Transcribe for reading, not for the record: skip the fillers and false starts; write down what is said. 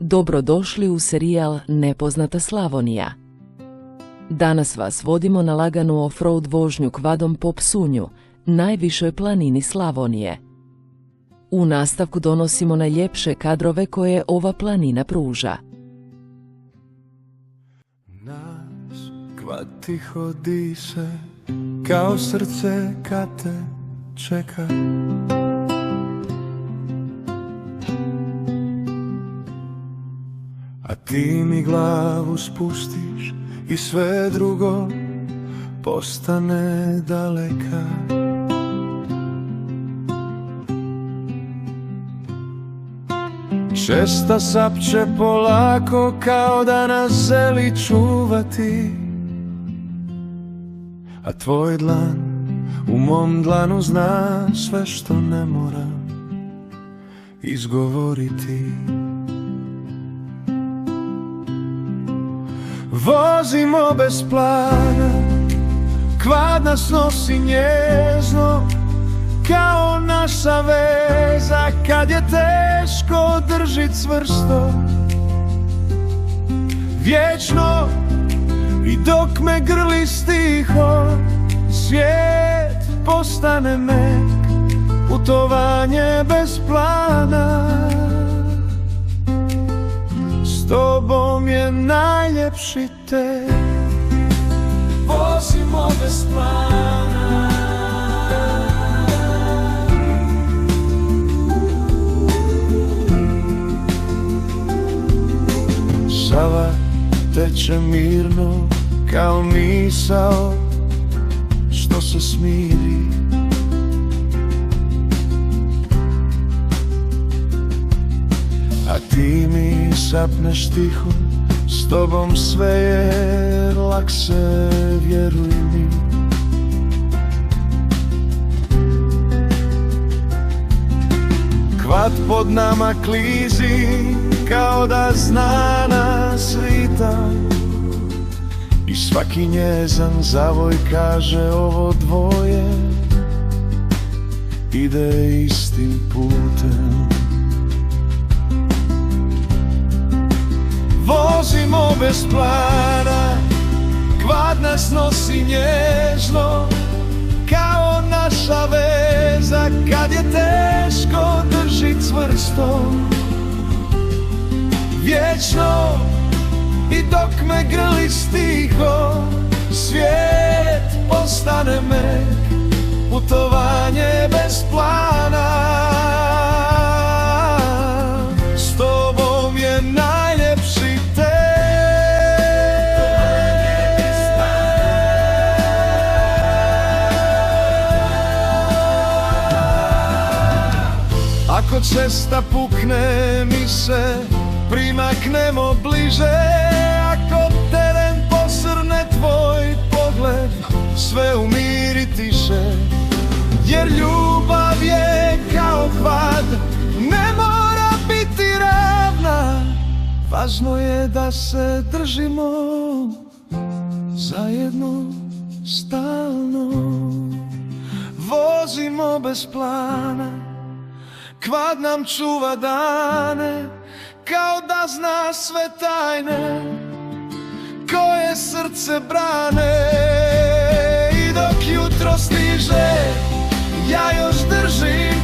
Dobrodošli u serijal Nepoznata Slavonija. Danas vas vodimo na laganu off-road vožnju kvadom po Psunju, najvišoj planini Slavonije. U nastavku donosimo najljepše kadrove koje ova planina pruža. Naš kvad tiho diše, kao srce kad te čeka. A ti mi glavu spustiš i sve drugo postane daleka. Šesta sapće polako kao da nas želi čuvati, a tvoj dlan u mom dlanu zna sve što ne moram izgovoriti. Vozimo bez plana, kvad nas nosi nježno, kao naša veza kad je teško drži cvrsto. Vječno i dok me grli stiho, svijet postane mek, putovanje bez plana. S tobom je najljepši tek, vozimo bez plana. Sava teče mirno kao misao što se smiri. A ti mi sapneš tiho, s tobom sve je lakše, vjeruj mi. Kvad pod nama klizi, kao da zna nas ritam, i svaki njezan zavoj kaže ovo dvoje ide istim putem. Vozimo bez plana, kvad nas nosi nježno, kao naša veza kad je teško drži cvrsto. Vječno i dok me grli stiho, svijet postane mek, putovanje bez plana. S tobom je najljepši tek. Ako cesta pukne mi se primaknemo bliže, ako teren posrne tvoj pogled, sve umiri tiše, jer ljubav je kao kvad, ne mora biti ravna, važno je da se držimo zajedno stalno. Vozimo bez plana, kvad nam čuva dane, kao da zna sve tajne koje srce brane. I dok jutro stiže, ja još držim